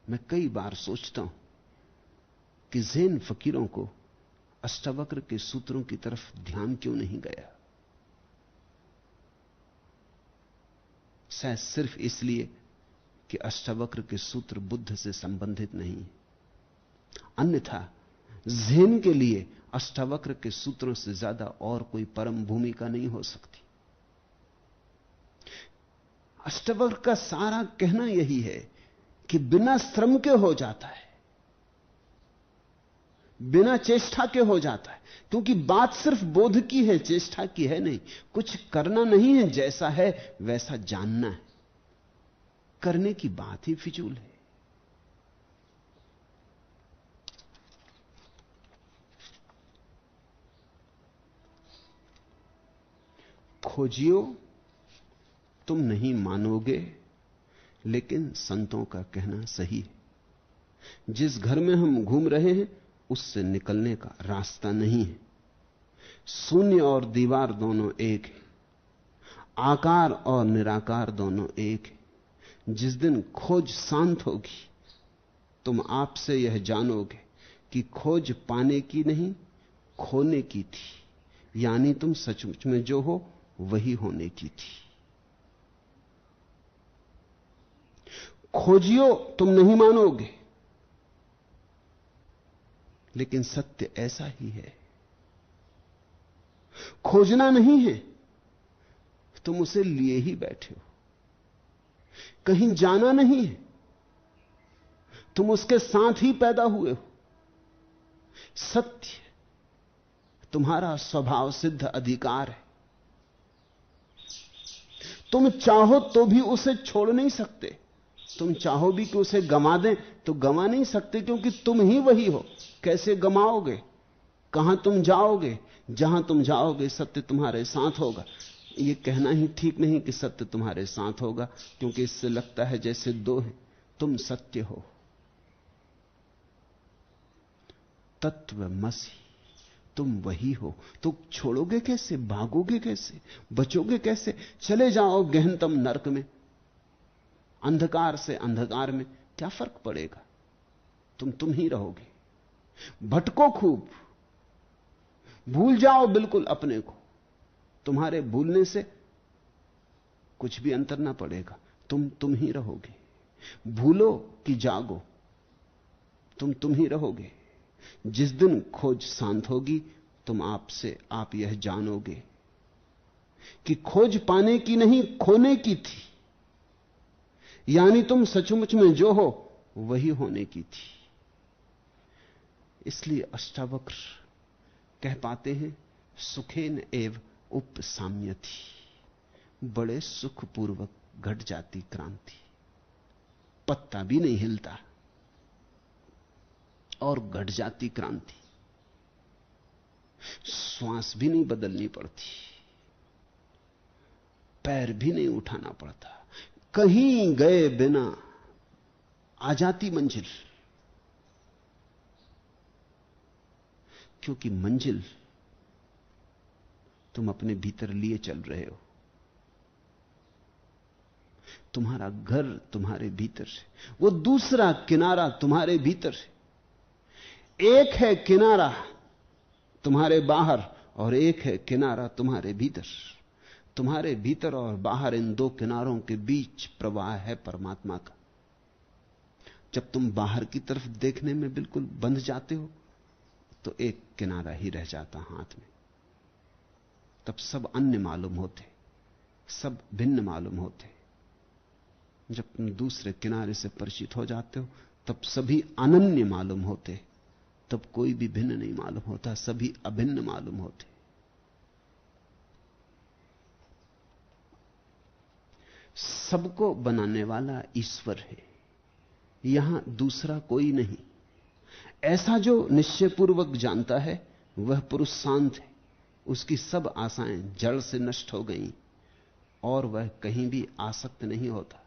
मैं कई बार सोचता हूं कि ज़ेन फकीरों को अष्टावक्र के सूत्रों की तरफ ध्यान क्यों नहीं गया। शायद सिर्फ इसलिए कि अष्टावक्र के सूत्र बुद्ध से संबंधित नहीं। अन्यथा ज़ेन के लिए अष्टावक्र के सूत्रों से ज्यादा और कोई परम भूमिका नहीं हो सकती। अष्टावक्र का सारा कहना यही है कि बिना श्रम के हो जाता है, बिना चेष्टा के हो जाता है, क्योंकि बात सिर्फ बोध की है, चेष्टा की है नहीं। कुछ करना नहीं है, जैसा है वैसा जानना है। करने की बात ही फिजूल है। खोजियो तुम नहीं मानोगे, लेकिन संतों का कहना सही है। जिस घर में हम घूम रहे हैं उससे निकलने का रास्ता नहीं है। शून्य और दीवार दोनों एक है, आकार और निराकार दोनों एक है। जिस दिन खोज शांत होगी तुम आपसे यह जानोगे कि खोज पाने की नहीं, खोने की थी। यानी तुम सचमुच में जो हो वही होने की थी। खोजियो तुम नहीं मानोगे, लेकिन सत्य ऐसा ही है। खोजना नहीं है, तुम उसे लिए ही बैठे हो। कहीं जाना नहीं है, तुम उसके साथ ही पैदा हुए हो। सत्य तुम्हारा स्वभाव सिद्ध अधिकार है। तुम चाहो तो भी उसे छोड़ नहीं सकते। तुम चाहो भी कि उसे गंवा दें तो गंवा नहीं सकते, क्योंकि तुम ही वही हो। कैसे गंवाओगे? कहां तुम जाओगे? जहां तुम जाओगे सत्य तुम्हारे साथ होगा। यह कहना ही ठीक नहीं कि सत्य तुम्हारे साथ होगा, क्योंकि इससे लगता है जैसे दो हैं। तुम सत्य हो, तत्वमसि, तुम वही हो। तो छोड़ोगे कैसे? भागोगे कैसे? बचोगे कैसे? चले जाओ गहनतम नरक में, अंधकार से अंधकार में, क्या फर्क पड़ेगा? तुम ही रहोगे। भटको खूब, भूल जाओ बिल्कुल अपने को। तुम्हारे भूलने से कुछ भी अंतर ना पड़ेगा। तुम ही रहोगे। भूलो कि जागो, तुम ही रहोगे। जिस दिन खोज शांत होगी तुम आपसे आप यह जानोगे कि खोज पाने की नहीं, खोने की थी। यानी तुम सचमुच में जो हो वही होने की थी। इसलिए अष्टावक्र कह पाते हैं, सुखेन एव उपसाम्यति, बड़े सुखपूर्वक घट जाती क्रांति। पत्ता भी नहीं हिलता और घट जाती क्रांति। श्वास भी नहीं बदलनी पड़ती, पैर भी नहीं उठाना पड़ता, कहीं गए बिना आ जाती मंजिल। क्योंकि मंजिल तुम अपने भीतर लिए चल रहे हो। तुम्हारा घर तुम्हारे भीतर है, वो दूसरा किनारा तुम्हारे भीतर है। एक है किनारा तुम्हारे बाहर और एक है किनारा तुम्हारे भीतर। तुम्हारे भीतर और बाहर, इन दो किनारों के बीच प्रवाह है परमात्मा का। जब तुम बाहर की तरफ देखने में बिल्कुल बंध जाते हो तो एक किनारा ही रह जाता हाथ में। तब सब अन्य मालूम होते, सब भिन्न मालूम होते। जब तुम दूसरे किनारे से परिचित हो जाते हो तब सभी अनन्य मालूम होते। तब कोई भी भिन्न नहीं मालूम होता, सभी अभिन्न मालूम होते। सबको बनाने वाला ईश्वर है, यहां दूसरा कोई नहीं। ऐसा जो निश्चयपूर्वक जानता है वह पुरुष शांत है। उसकी सब आशाएं जड़ से नष्ट हो गई और वह कहीं भी आसक्त नहीं होता।